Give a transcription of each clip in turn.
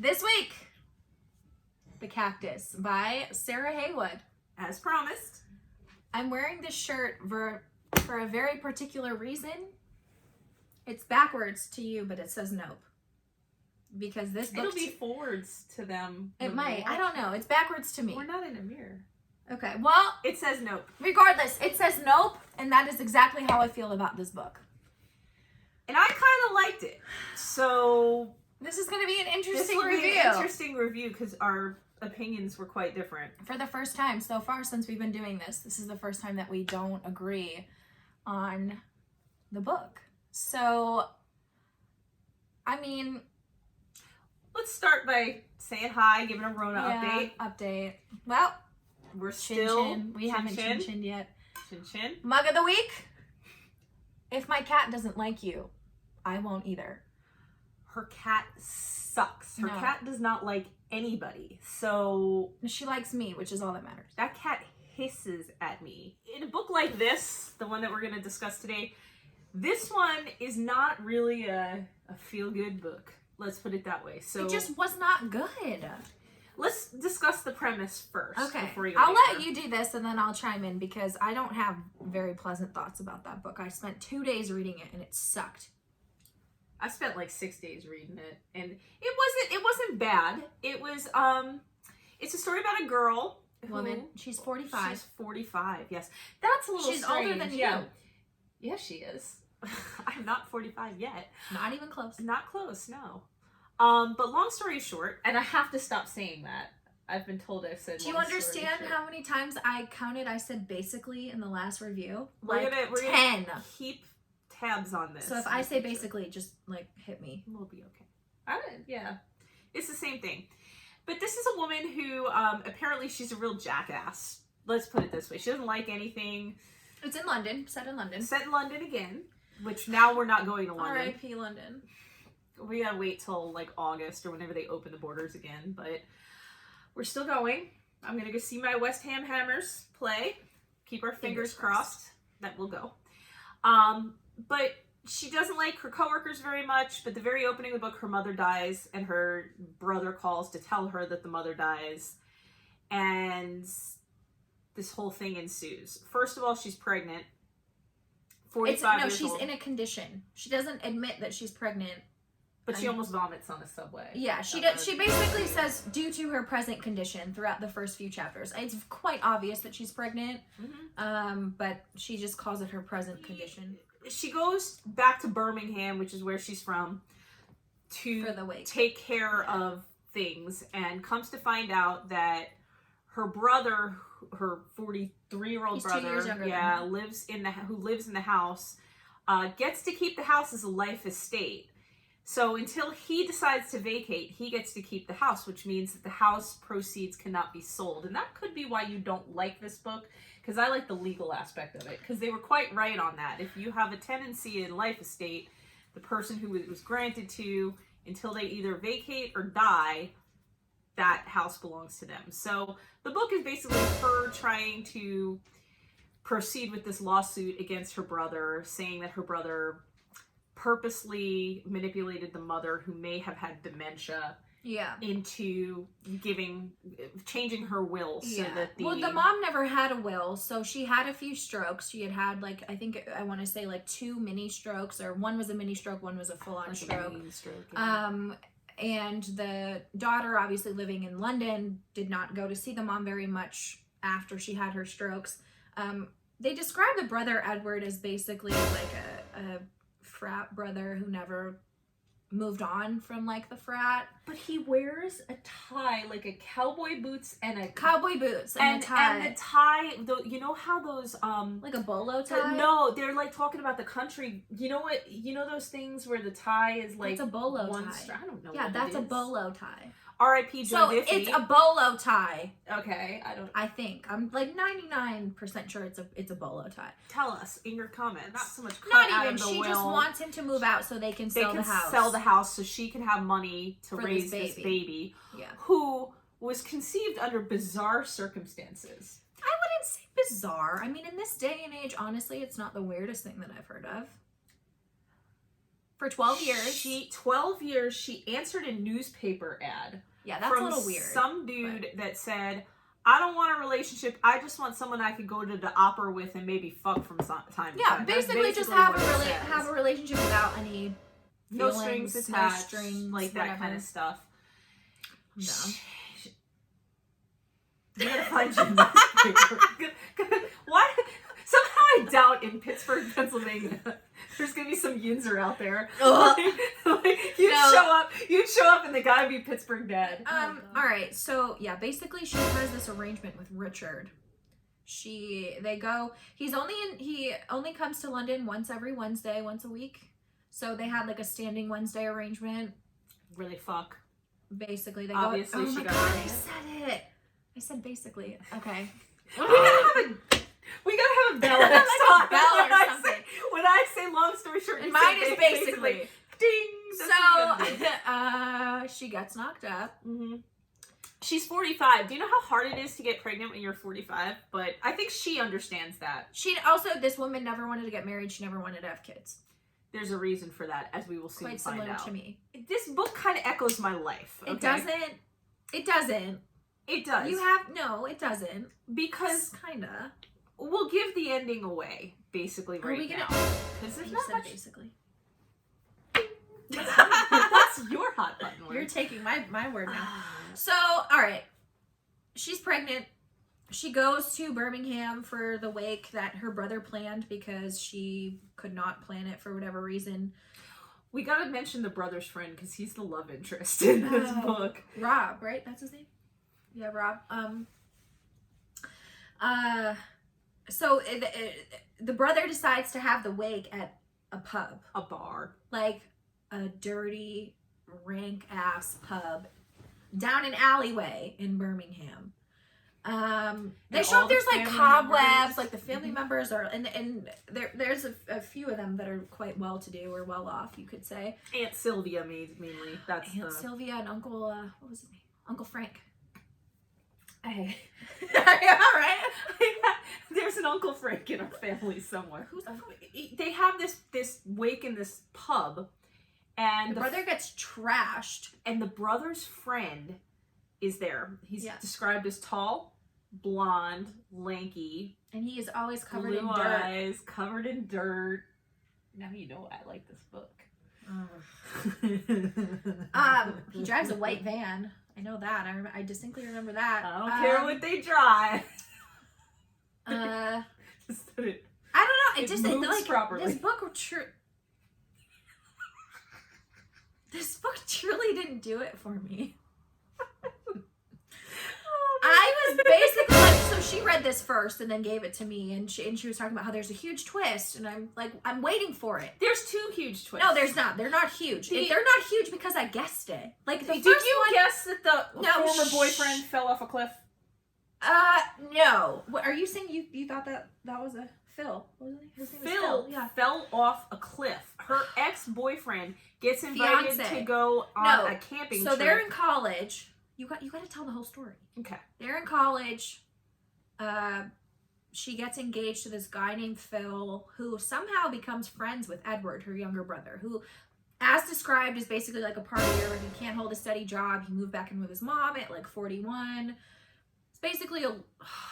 This week, The Cactus by Sarah Haywood. As promised. I'm wearing this shirt for a very particular reason. It's backwards to you, but it says nope. Because this book... It'll be forwards to them. It might. I don't know. It's backwards to me. We're not in a mirror. Okay, well... It says nope. Regardless, it says nope, and that is exactly how I feel about this book. And I kind of liked it. So... This is going to be an interesting review. review. An interesting review because our opinions were quite different. For the first time so far since we've been doing this is the first time that we don't agree on the book. So, I mean... Let's start by saying hi, giving a Rona update. Well, we're still... We haven't chin-chinned yet. Chin-chin. Mug of the week. If my cat doesn't like you, I won't either. Her cat sucks. Her cat does not like anybody. So... She likes me, which is all that matters. That cat hisses at me. In a book like this, the one that we're going to discuss today, this one is not really a feel-good book. Let's put it that way. So it just was not good. Let's discuss the premise first. Okay. Before you I'll let you do this and then I'll chime in because I don't have very pleasant thoughts about that book. I spent 2 days reading it and it sucked. I spent like 6 days reading it and it wasn't bad. It was it's a story about a girl. Woman. She's 45. She's 45, yes. That's a little She's strange. older than you. Yeah, she is. I'm not 45 yet. Not even close. Not close, no. But long story short, and I have to stop saying that. I've been told I've said. Do you understand how many times I counted? I said basically in the last review. We're gonna keep tabs on this. So if I say basically, just like hit me. We'll be okay. Yeah, it's the same thing. But this is a woman who apparently she's a real jackass. Let's put it this way: she doesn't like anything. It's in London. Set in London. Set in London again. Which now we're not going to London. R.I.P. London. We gotta wait till like August or whenever they open the borders again, but we're still going. I'm gonna go see my West Ham Hammers play. Keep our fingers crossed that we'll go. But she doesn't like her coworkers very much, but the very opening of the book, her mother dies and her brother calls to tell her that the mother dies. And this whole thing ensues. First of all, she's pregnant. 45 years she's old. in a condition. She doesn't admit that she's pregnant. But she almost vomits on the subway. Yeah, she basically says due to her present condition throughout the first few chapters. It's quite obvious that she's pregnant, but she just calls it her present condition. She goes back to Birmingham, which is where she's from, to take care of things, and comes to find out that her brother, her 43-year-old brother, 2 years younger who lives in the house, gets to keep the house as a life estate. So until he decides to vacate, he gets to keep the house, which means that the house proceeds cannot be sold. And that could be why you don't like this book, because I like the legal aspect of it, because they were quite right on that. If you have a tenancy in life estate, the person who it was granted to, until they either vacate or die, that house belongs to them. So the book is basically her trying to proceed with this lawsuit against her brother, saying that her brother purposely manipulated the mother, who may have had dementia, into changing her will so that the mom never had a will, so she had a few strokes. She had like, I want to say like 2 mini strokes, or one was a mini stroke, one was a full-on stroke. And the daughter, obviously living in London, did not go to see the mom very much after she had her strokes. They describe the brother Edward as basically like a frat brother who never moved on from like the frat. But he wears a tie, like a cowboy boots and a tie. And the tie, you know how those like a bolo tie? No, they're like talking about the country. You know what? You know those things where the tie is like it's a bolo tie. I don't know. Yeah, that's a bolo tie. R.I.P. Joe Diffie. So it's a bolo tie. Okay, I think I'm like 99% sure it's a bolo tie. Tell us in your comments. Not so much. She just wants him to move out so they can sell the house. Sell the house so she can have money to raise this baby. Yeah. Who was conceived under bizarre circumstances. I wouldn't say bizarre. I mean, in this day and age, honestly, it's not the weirdest thing that I've heard of. For 12 years. 12 years, she answered a newspaper ad. Yeah, that's a little weird. Some dude that said, I don't want a relationship. I just want someone I could go to the opera with and maybe fuck from time to time. Yeah, basically just have a relationship without any no feelings, strings attached, no strings, like that whatever. kind of stuff. No. You gotta find your newspaper. Why? Somehow I doubt in Pittsburgh, Pennsylvania, there's gonna be some yinzer out there. You'd show up and the guy would be Pittsburgh dead. All right, so yeah, basically she has this arrangement with Richard. He only comes to London once every Wednesday, once a week. So they had like a standing Wednesday arrangement. Really fuck. Basically, they Obviously, go. Oh she my got God, married. I said it. I said basically. Okay. We gotta have a bell next time. Bell or something. When I say long story short, And mine is basically. Ding. So she gets knocked up. Mm-hmm. She's 45. Do you know how hard it is to get pregnant when you're 45? But I think she understands that. This woman never wanted to get married. She never wanted to have kids. There's a reason for that, as we will soon Quite find similar out. to me. This book kind of echoes my life. Okay? It doesn't. It does. It doesn't. Because kinda. We'll give the ending away, basically, right now. Because there's not much. Basically. That's your hot button word. You're taking my word now. So, all right. She's pregnant. She goes to Birmingham for the wake that her brother planned because she could not plan it for whatever reason. We gotta mention the brother's friend because he's the love interest in this book. Rob, right? That's his name? Yeah, Rob. So the brother decides to have the wake at a pub. A bar. Like a dirty, rank ass pub down an alleyway in Birmingham. They show up, there's like cobwebs, like the family members are, and there's a few of them that are quite well to do or well off, you could say. Aunt Sylvia mainly. That's Aunt Sylvia and Uncle, what was his name? Uncle Frank. Hey. All right. There's an Uncle Frank in our family somewhere. Who's They have this wake in this pub, and the brother gets trashed, and the brother's friend is there. He's described as tall, blonde, lanky, and he is always covered in blue dirt. eyes, covered in dirt. Now you know I like this book. He drives a white van. I know that. I distinctly remember that. I don't care what they drive. I Just don't know. It just moves like properly. This book truly didn't do it for me. I was basically like, so she read this first and then gave it to me, and she was talking about how there's a huge twist, and I'm like, I'm waiting for it. There's two huge twists. No, there's not. They're not huge. They're not huge because I guessed it. Like the Did first you one, guess that the former boyfriend fell off a cliff? No. What are you saying? You thought that was a Phil? Wasn't he? His name was Phil fell off a cliff. Her ex-boyfriend gets invited to go on a camping trip. So they're in college. You got to tell the whole story. Okay. They're in college. She gets engaged to this guy named Phil, who somehow becomes friends with Edward, her younger brother, who, as described, is basically like a partier. He can't hold a steady job. He moved back in with his mom at like 41. It's basically oh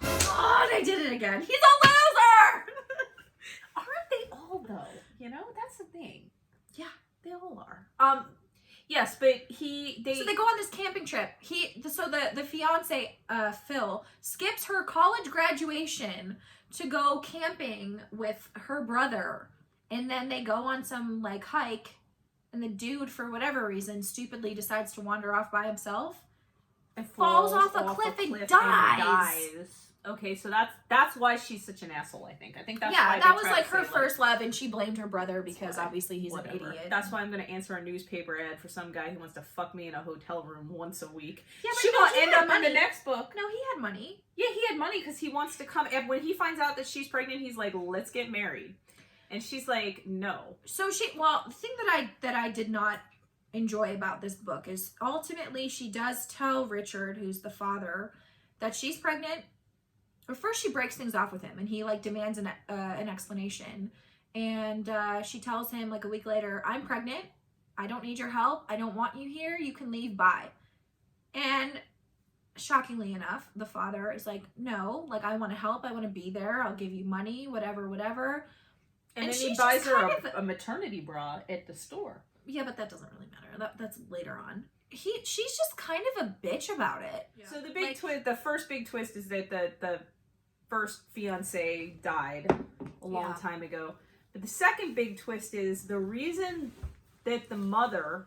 God, I did it again. He's a loser! Aren't they all though? You know, that's the thing. Yeah, they all are. Yes, but so they go on this camping trip. The fiance, Phil, skips her college graduation to go camping with her brother, and then they go on some like hike, and the dude, for whatever reason, stupidly decides to wander off by himself and falls off a cliff and dies. Okay, so that's why she's such an asshole, I think. I think that's why that was like her first love, and she blamed her brother because obviously he's an idiot. That's why I'm going to answer a newspaper ad for some guy who wants to fuck me in a hotel room once a week. Yeah, but she will end up in the next book. No, he had money. Yeah, he had money because he wants to come. And when he finds out that she's pregnant, he's like, let's get married. And she's like, no. So the thing that I did not enjoy about this book is ultimately she does tell Richard, who's the father, that she's pregnant. Or first she breaks things off with him, and he like demands an explanation, And she tells him like a week later, I'm pregnant. I don't need your help. I don't want you here. You can leave. Bye. And shockingly enough, the father is like, no, like, I want to help. I want to be there. I'll give you money, whatever, whatever. And then he buys her a maternity bra at the store. Yeah, but that doesn't really matter. That's later on. She's just kind of a bitch about it. Yeah. So the big twist, the first big twist is that the first fiance died a long time ago. But the second big twist is the reason that the mother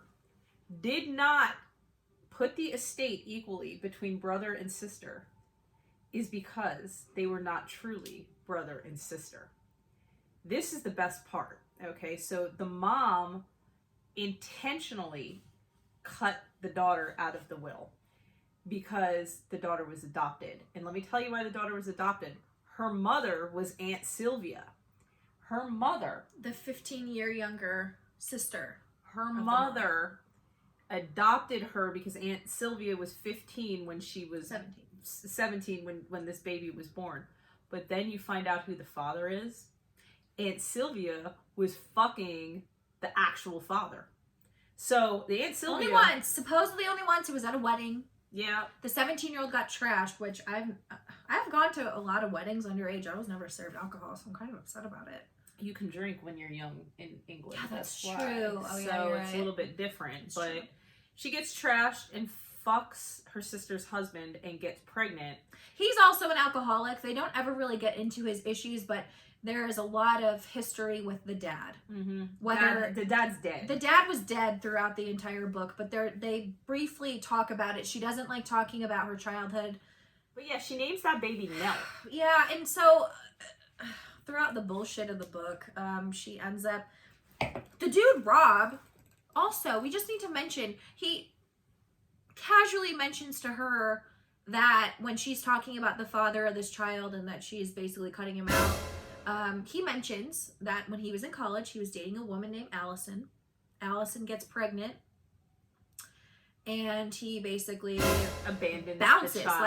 did not put the estate equally between brother and sister is because they were not truly brother and sister. This is the best part, okay? So the mom intentionally cut the daughter out of the will because the daughter was adopted. And let me tell you why the daughter was adopted. Her mother was Aunt Sylvia. Her mother, the 15-year younger sister. Her mother adopted her because Aunt Sylvia was 15 when she was 17 when this baby was born. But then you find out who the father is. Aunt Sylvia was fucking the actual father. So the Aunt Sylvia... Only once. Supposedly only once. It was at a wedding. Yeah. The 17-year-old got trashed, which I've gone to a lot of weddings underage. I was never served alcohol, so I'm kind of upset about it. You can drink when you're young in England. Yeah, that's true. Oh, yeah, so it's a little bit different. But true. She gets trashed and fucks her sister's husband and gets pregnant. He's also an alcoholic. They don't ever really get into his issues, but there is a lot of history with the dad. Mm-hmm. Whether the dad's dead. The dad was dead throughout the entire book, but they briefly talk about it. She doesn't like talking about her childhood. But yeah, she names that baby Nell. Yeah, and so throughout the bullshit of the book, she ends up... The dude, Rob, also, we just need to mention, he casually mentions to her that when she's talking about the father of this child and that she's basically cutting him out, he mentions that when he was in college, he was dating a woman named Allison. Allison gets pregnant, and he basically abandons bounces. The child.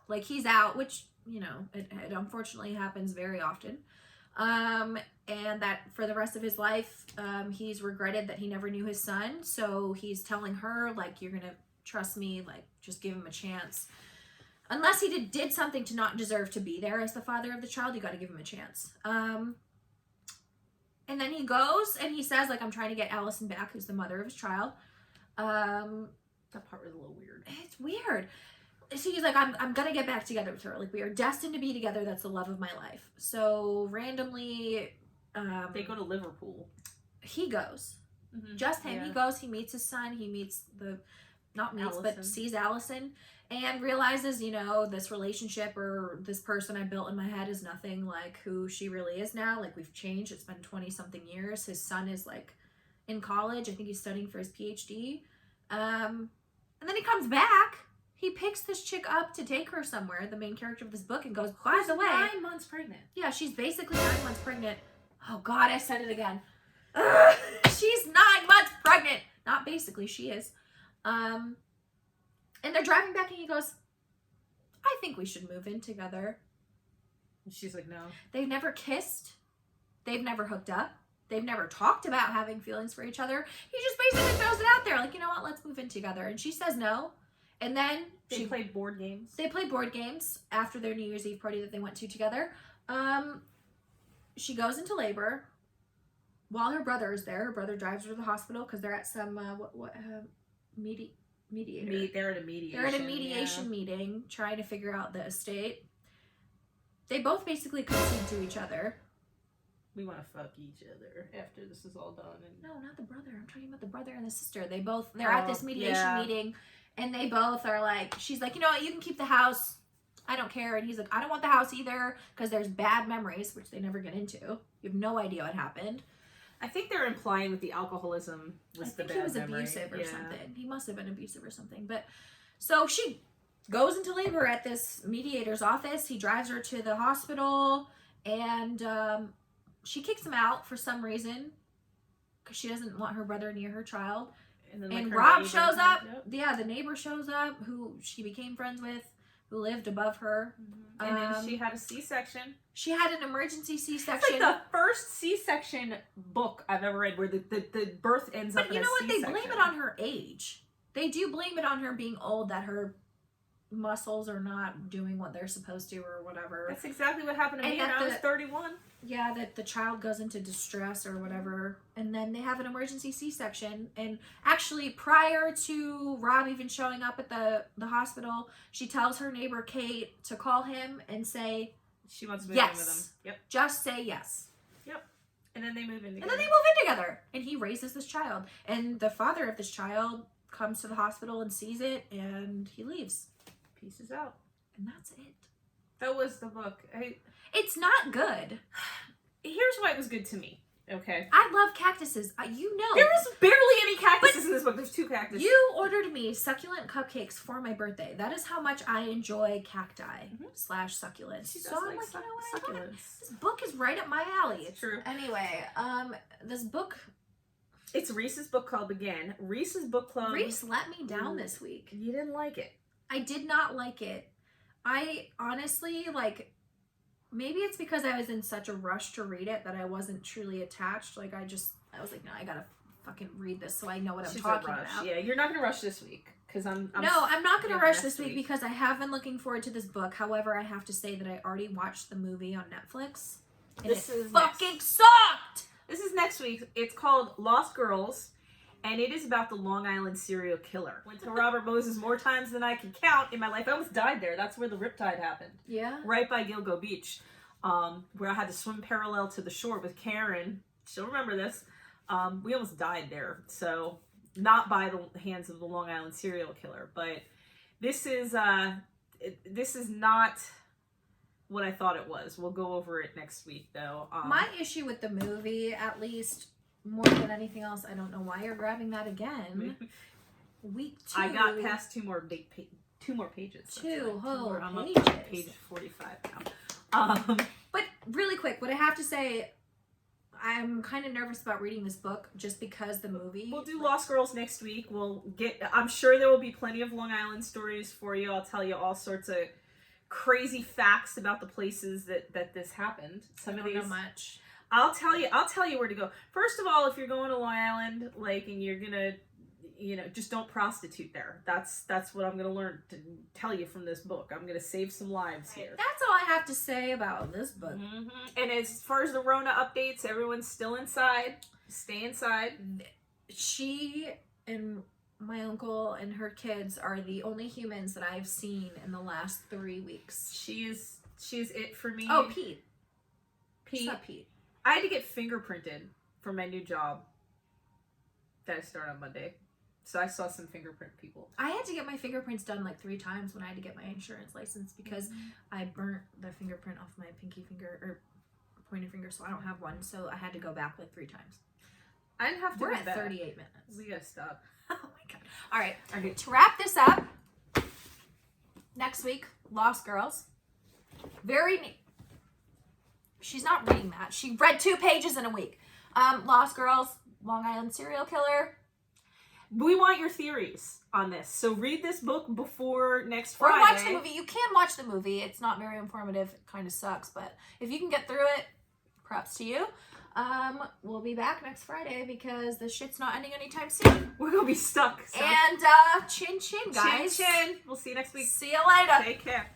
Like he's out, which, you know, it unfortunately happens very often. And that for the rest of his life, he's regretted that he never knew his son. So he's telling her, like, you're gonna trust me, like, just give him a chance. Unless he did something to not deserve to be there as the father of the child, you got to give him a chance. And then he goes and he says, like, I'm trying to get Allison back, who's the mother of his child. That part was a little weird. It's weird. So he's like, I'm gonna get back together with her. Like, we are destined to be together. That's the love of my life. So randomly, they go to Liverpool. He goes. Mm-hmm. Just him. Yeah. He goes. He meets his son. He meets but sees Allison and realizes, you know, this relationship or this person I built in my head is nothing like who she really is now. Like, we've changed. It's been 20 something years. His son is like in college. I think he's studying for his PhD. And then he comes back. He picks this chick up to take her somewhere, the main character of this book, and goes, by the way, 9 months pregnant. Yeah, she's basically 9 months pregnant. Oh God, I said it again. She's 9 months pregnant. Not basically, she is. And they're driving back and he goes, I think we should move in together. And she's like, no. They've never kissed. They've never hooked up. They've never talked about having feelings for each other. He just basically throws it out there. Like, you know what? Let's move in together. And she says no. And then they played board games. They played board games after their New Year's Eve party that they went to together. She goes into labor while her brother is there. Her brother drives her to the hospital because they're at some mediator. They're at a mediation. They're at a mediation meeting trying to figure out the estate. They both basically concede to each other. We want to fuck each other after this is all done. And... No, not the brother. I'm talking about the brother and the sister. They're at this mediation meeting, and they both are like, she's like, you know what, you can keep the house. I don't care. And he's like, I don't want the house either because there's bad memories, which they never get into. You have no idea what happened. I think they're implying with the alcoholism was the bad memory. I think he was abusive or something. He must have been abusive or something. But so she goes into labor at this mediator's office. He drives her to the hospital, and she kicks him out for some reason because she doesn't want her brother near her child. And then Rob shows up. Yep. Yeah, the neighbor shows up who she became friends with. who lived above her. And then she had a C-section. She had an emergency C-section. It's like the first C-section book I've ever read where the birth ends up in a C-section. But you know what? They blame it on her age. They do blame it on her being old, that her muscles are not doing what they're supposed to or whatever. That's exactly what happened to me when I was 31. Yeah, that the child goes into distress or whatever, and then they have an emergency C-section. And actually, prior to Rob even showing up at the hospital, she tells her neighbor Kate to call him and say she wants to move in with him. Yep. Just say yes. Yep. And then they move in together. And then they move in together, and he raises this child. And the father of this child comes to the hospital and sees it, and he leaves. Pieces out. And that's it. That was the book. It's not good. Here's why it was good to me. Okay. I love cactuses. You know. There was barely any cactuses in this book. There's 2 cactuses. You ordered me succulent cupcakes for my birthday. That is how much I enjoy cacti / succulents. So I'm like, you know what? Succulents. This book is right up my alley. It's true. Anyway, this book. It's Reese's book club again. Reese's book club. Reese let me down this week. You didn't like it. I did not like it. I honestly, maybe it's because I was in such a rush to read it that I wasn't truly attached. I was like, no, I gotta fucking read this so I know what I'm talking about. Yeah, you're not gonna rush this week because I'm not gonna rush this week because I have been looking forward to this book. However, I have to say that I already watched the movie on Netflix. And this is fucking sucked. This is next week. It's called Lost Girls. And it is about the Long Island serial killer. Went to Robert Moses more times than I can count in my life. I almost died there. That's where the riptide happened. Yeah. Right by Gilgo Beach, where I had to swim parallel to the shore with Kerrin. She'll remember this. We almost died there. So not by the hands of the Long Island serial killer, but this is not what I thought it was. We'll go over it next week, though. My issue with the movie, at least, more than anything else, I don't know why you're grabbing that again. Week 2. I got past 2 more pages. 2 whole I'm pages. up to page 45 now. But really quick, what I have to say, I'm kind of nervous about reading this book just because the movie. We'll do Lost Girls next week. I'm sure there will be plenty of Long Island stories for you. I'll tell you all sorts of crazy facts about the places that this happened. I don't know much. I'll tell you where to go. First of all, if you're going to Long Island, and you're gonna, just don't prostitute there. That's what I'm gonna learn to tell you from this book. I'm gonna save some lives here. That's all I have to say about this book. Mm-hmm. And as far as the Rona updates, everyone's still inside. Stay inside. She and my uncle and her kids are the only humans that I've seen in the last 3 weeks. She's it for me. Oh, Pete. Pete. What's up, Pete? I had to get fingerprinted for my new job that I start on Monday. So I saw some fingerprint people. I had to get my fingerprints done 3 times when I had to get my insurance license because I burnt the fingerprint off my pinky finger or pointer finger, so I don't have one. So I had to go back 3 times. I didn't have to. We're at 38 minutes. We gotta stop. Oh my god. All right. To wrap this up, next week, Lost Girls. Very neat. She's not reading that. She read 2 pages in a week. Lost Girls, Long Island serial killer. We want your theories on this. So read this book before next Friday. Or watch the movie. You can watch the movie. It's not very informative. It kind of sucks. But if you can get through it, props to you. We'll be back next Friday because the shit's not ending anytime soon. We're going to be stuck. So. And chin chin, guys. Chin chin. We'll see you next week. See you later. Take care.